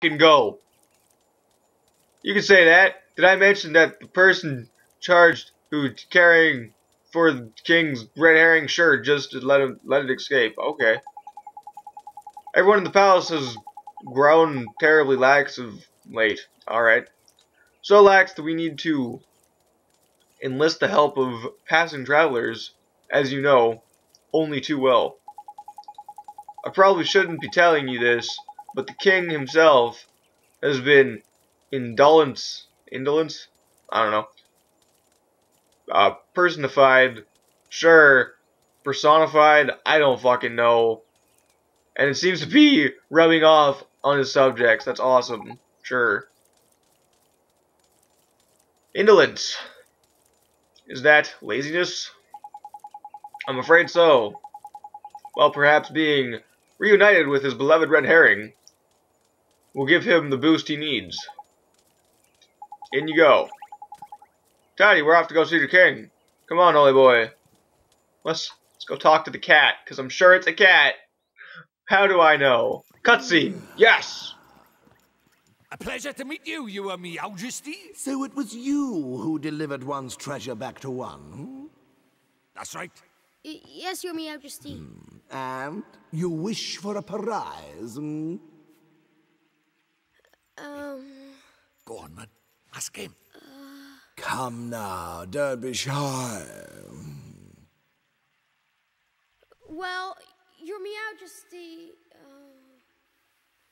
can go. You can say that. Did I mention that the person charged who's carrying for the king's red herring? Sure, just to let it escape. Okay. Everyone in the palace has grown terribly lax of late. Alright. So lax that we need to enlist the help of passing travelers, as you know, only too well. I probably shouldn't be telling you this, but the king himself has been indolence? I don't know. Personified, sure. Personified, I don't fucking know. And it seems to be rubbing off on his subjects. That's awesome. Sure. Indolence. Is that laziness? I'm afraid so. Well, perhaps being reunited with his beloved red herring will give him the boost he needs. In you go. Tidy, we're off to go see the king. Come on, Ollie boy. Let's go talk to the cat, because I'm sure it's a cat. How do I know? Cutscene. Yes! A pleasure to meet you, Your Majesty. So it was you who delivered one's treasure back to one? Hmm? That's right. Yes, Your Majesty. And you wish for a prize? Hmm? Go on, man. Ask him. Come now, don't be shy. Well, Your Majesty,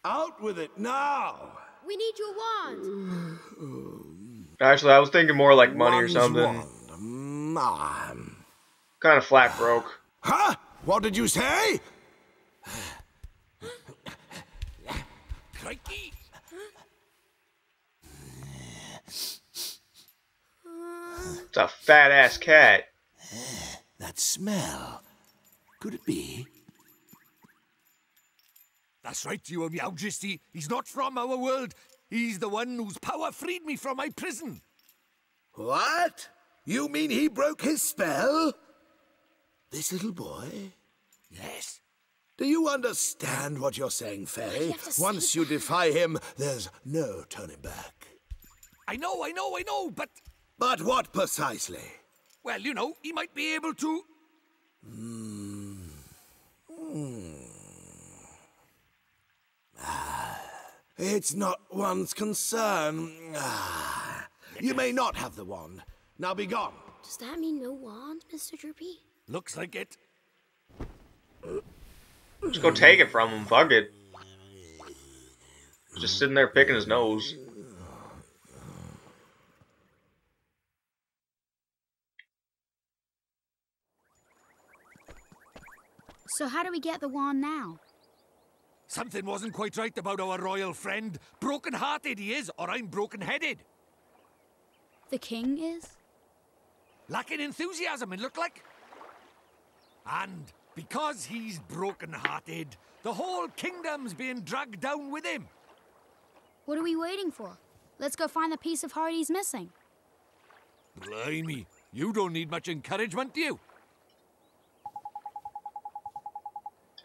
Out with it now! we need your wand. Actually, I was thinking more like money or One's something. wand. Mine. Kind of flat broke. Huh? What did you say? Crikey. It's a fat-ass cat. That smell. Could it be? That's right, Your Majesty. He's not from our world. He's the one whose power freed me from my prison. What? You mean he broke his spell? This little boy? Yes. Do you understand what you're saying, Faye? have to say Once you defy him, there's no turning back. I know, but... But what precisely? Well, you know, he might be able to... It's not one's concern. You may not have the wand. Now be gone. Does that mean no wand, Mr. Drippy? Looks like it. Just go take it from him. Fuck it. Just sitting there picking his nose. So how do we get the wand now? Something wasn't quite right about our royal friend. Broken-hearted he is, or I'm broken-headed. The king is? Lacking enthusiasm, it looked like. And because he's broken-hearted, the whole kingdom's being dragged down with him. What are we waiting for? Let's go find the piece of heart he's missing. Blimey, you don't need much encouragement, do you?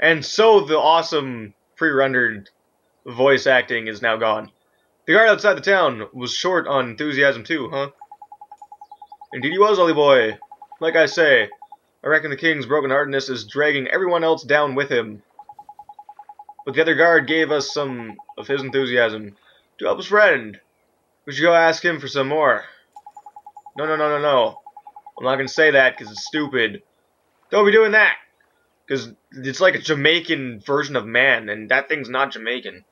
And so the awesome pre-rendered voice acting is now gone. The guard outside the town was short on enthusiasm too, huh? Indeed he was, Ollie boy. Like I say, I reckon the king's brokenheartedness is dragging everyone else down with him. But the other guard gave us some of his enthusiasm to help his friend. We should go ask him for some more. No. I'm not gonna say that because it's stupid. Don't be doing that. Because it's like a Jamaican version of man, and that thing's not Jamaican.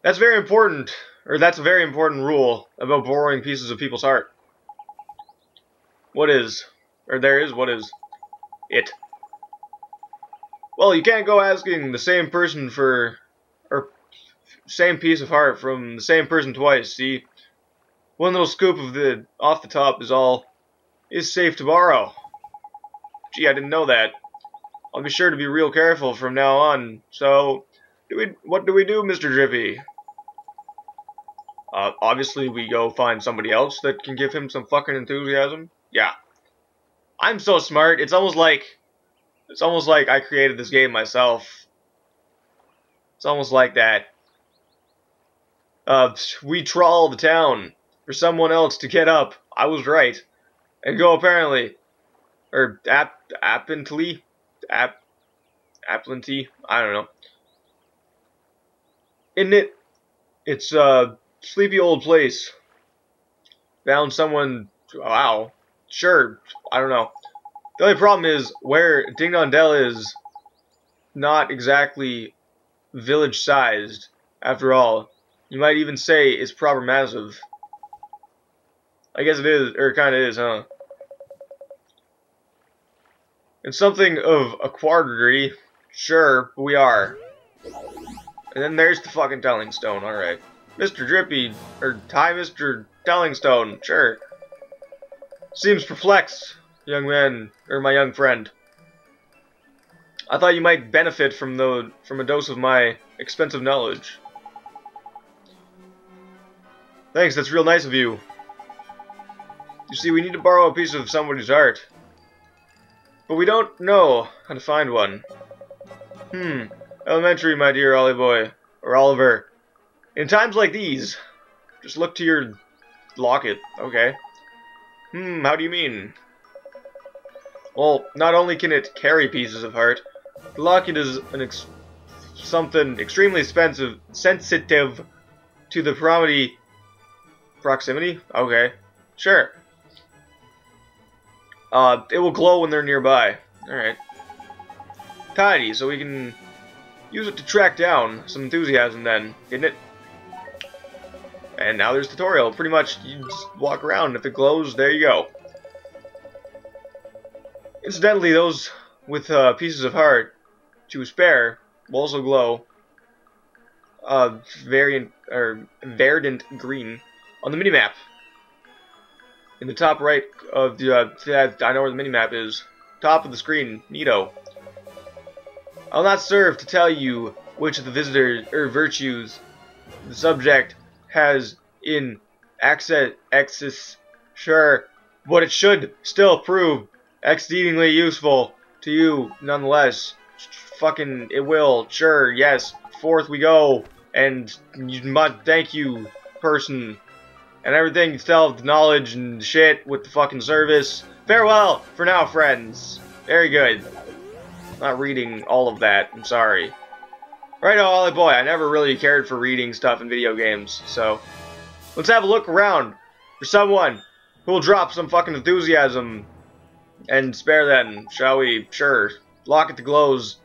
That's very important, or that's a very important rule about borrowing pieces of people's heart. What is? Or there is, what is? It. Well, you can't go asking the same person for, or same piece of heart from the same person twice, see? One little scoop of the, off the top is safe to borrow. Gee, I didn't know that. I'll be sure to be real careful from now on. So, what do we do, Mr. Drippy? Obviously we go find somebody else that can give him some fucking enthusiasm. Yeah. I'm so smart. It's almost like I created this game myself. It's almost like that. we trawl the town for someone else to get up. I was right. And go apparently. Or apparently? Aplenty? I don't know. Isn't it? It's a sleepy old place. Found someone. Wow. Sure. I don't know. The only problem is where Ding Dong Dell is not exactly village sized. After all, you might even say it's proper massive. I guess it is, or it kind of is, huh? It's something of a quadrity. Sure, we are. And then there's the fucking Telling Stone, alright. Mr. Drippy, or hi Mr. Telling Stone, sure. Seems perplexed, young man, or my young friend. I thought you might benefit from a dose of my expensive knowledge. Thanks, that's real nice of you. You see, we need to borrow a piece of somebody's art. But we don't know how to find one. Elementary, my dear Ollie boy. Or Oliver. In times like these, just look to your locket, okay? How do you mean? Well, not only can it carry pieces of heart, the locket is something extremely sensitive to the proximity? Okay, sure. It will glow when they're nearby. Alright. Tidy, so we can use it to track down some enthusiasm then, didn't it? And now there's tutorial. Pretty much, you just walk around. If it glows, there you go. Incidentally, those with pieces of heart to spare will also glow verdant green on the minimap. In the top right of the, I know where the minimap is. Top of the screen, neato. I'll not serve to tell you which of the virtues the subject has in excess, sure, but it should still prove exceedingly useful to you nonetheless. Fucking, it will, sure, yes. Forth we go, and thank you, person. And everything still have knowledge and shit with the fucking service. Farewell for now, friends. Very good. Not reading all of that. I'm sorry. Righto, Ollie boy. I never really cared for reading stuff in video games. So, let's have a look around for someone who will drop some fucking enthusiasm and spare them, shall we? Sure. Locket the glows.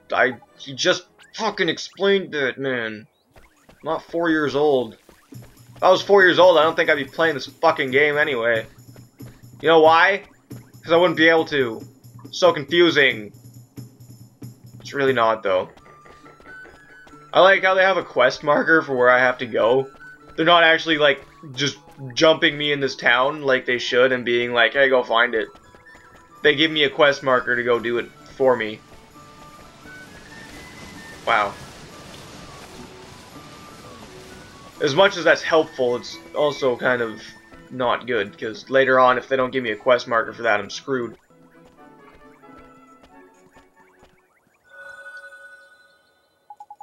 He just fucking explained it, man. I'm not 4 years old. If I was 4 years old, I don't think I'd be playing this fucking game anyway. You know why? Because I wouldn't be able to. It's so confusing. It's really not, though. I like how they have a quest marker for where I have to go. They're not actually, like, just jumping me in this town like they should and being like, hey, go find it. They give me a quest marker to go do it for me. Wow. As much as that's helpful, it's also kind of not good, because later on, if they don't give me a quest marker for that, I'm screwed.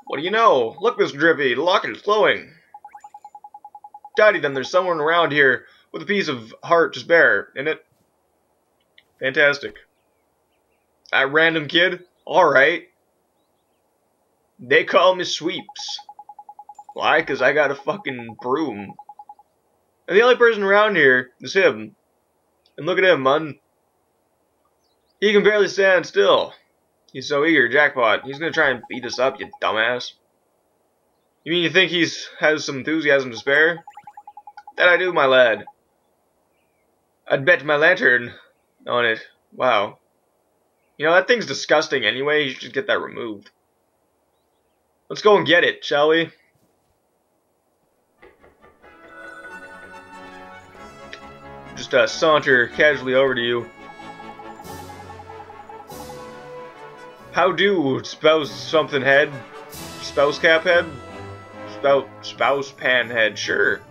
What do you know? Look, Mr. Drippy, the locket is glowing. Tidy then, there's someone around here with a piece of heart to spare, isn't it? Fantastic. That random kid? Alright. They call me Sweeps. Why? Because I got a fucking broom. And the only person around here is him. And look at him, man. He can barely stand still. He's so eager, jackpot. He's gonna try and beat us up, you dumbass. You mean you think has some enthusiasm to spare? That I do, my lad. I'd bet my lantern on it. Wow. You know, that thing's disgusting anyway. You should get that removed. Let's go and get it, shall we? Just saunter casually over to you. How do, spouse something head? Spouse cap head? Spouse pan head, sure.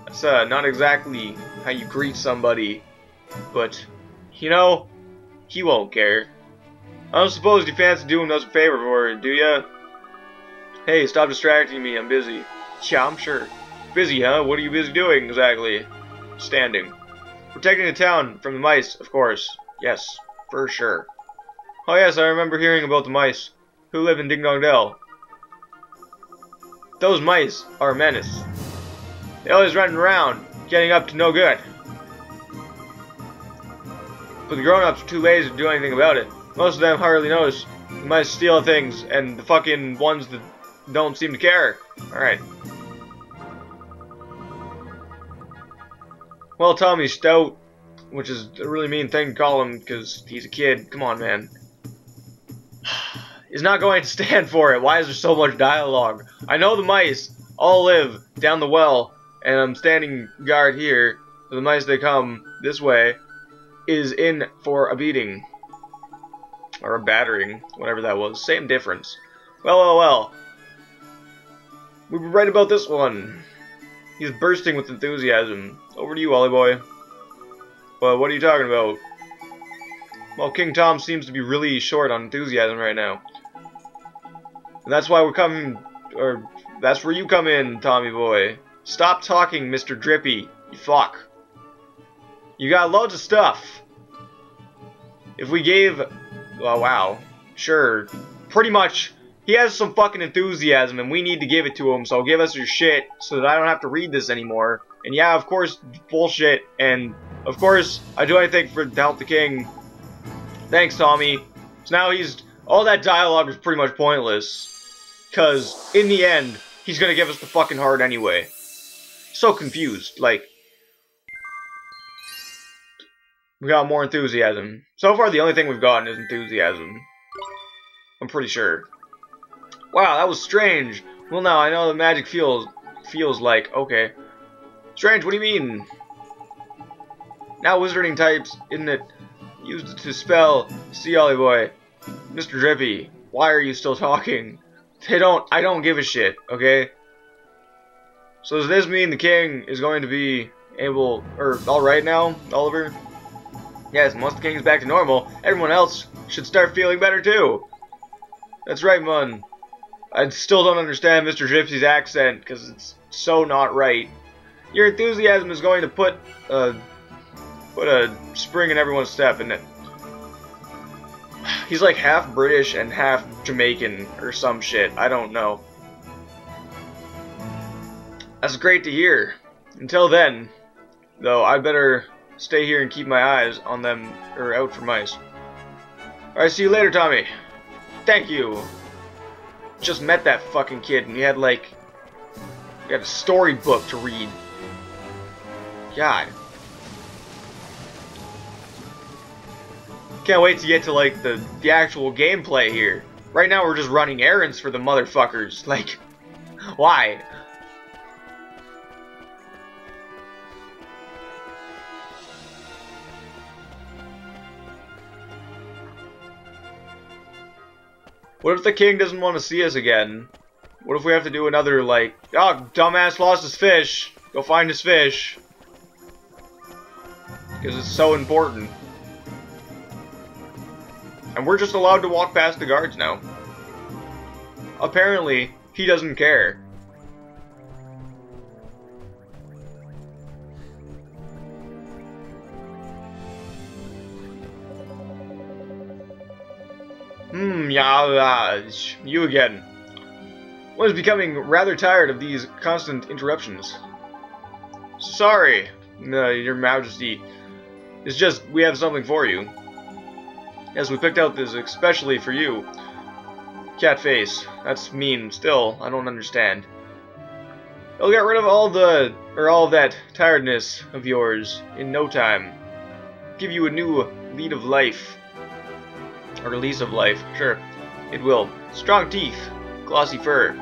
That's not exactly how you greet somebody, but, you know, he won't care. I don't suppose you fancy doing us a favor for it, do ya? Hey, stop distracting me, I'm busy. Yeah, I'm sure. Busy, huh? What are you busy doing, exactly? Standing. Protecting the town from the mice, of course. Yes, for sure. Oh yes, I remember hearing about the mice who live in Ding Dong Dell. Those mice are a menace. They always running around, getting up to no good. But the grown-ups are too lazy to do anything about it. Most of them hardly notice the mice steal things, and the fucking ones that don't seem to care. Alright. Well, Tommy Stout, which is a really mean thing to call him because he's a kid. Come on, man. Is not going to stand for it. Why is there so much dialogue? I know the mice all live down the well, and I'm standing guard here. So the mice that come this way is in for a beating. Or a battering, whatever that was. Same difference. Well, well, well. We were right about this one. He's bursting with enthusiasm. Over to you, Ollie boy. Well, what are you talking about? Well, King Tom seems to be really short on enthusiasm right now. And that's why we're coming, or that's where you come in, Tommy boy. Stop talking, Mr. Drippy. You fuck. You got loads of stuff. If we gave, oh wow, sure, pretty much, he has some fucking enthusiasm and we need to give it to him, so give us your shit so that I don't have to read this anymore. And yeah, of course, bullshit, and of course, I do anything to help the king. Thanks, Tommy. So now all that dialogue is pretty much pointless. Because, in the end, he's gonna give us the fucking heart anyway. So confused, like. We got more enthusiasm. So far, the only thing we've gotten is enthusiasm. I'm pretty sure. Wow, that was strange. Well, now I know the magic feels like. Okay. Strange, what do you mean? Now wizarding types, isn't it? Used to spell. See, Ollie boy. Mr. Drippy, why are you still talking? I don't give a shit, okay? So does this mean the king is going to be able, or alright now, Oliver? Yes, once the king's back to normal, everyone else should start feeling better too. That's right, Mun. I still don't understand Mr. Gypsy's accent, because it's so not right. Your enthusiasm is going to put a spring in everyone's step, isn't it? He's like half British and half Jamaican or some shit. I don't know. That's great to hear. Until then, though, I better stay here and keep my eyes on them, or out for mice. Alright, see you later, Tommy. Thank you. Just met that fucking kid and you had a storybook to read. God. Can't wait to get to like the actual gameplay here. Right now we're just running errands for the motherfuckers. Like, why? What if the king doesn't want to see us again? What if we have to do another, like, oh, dumbass lost his fish. Go find his fish. Because it's so important. And we're just allowed to walk past the guards now. Apparently, he doesn't care. Yeah, you again. One is becoming rather tired of these constant interruptions. Sorry, Your Majesty. It's just, we have something for you. Yes, we picked out this especially for you. Cat face. That's mean. Still, I don't understand. It'll get rid of all of that tiredness of yours in no time. Give you a new lead of life. Or lease of life. Sure. It will. Strong teeth. Glossy fur.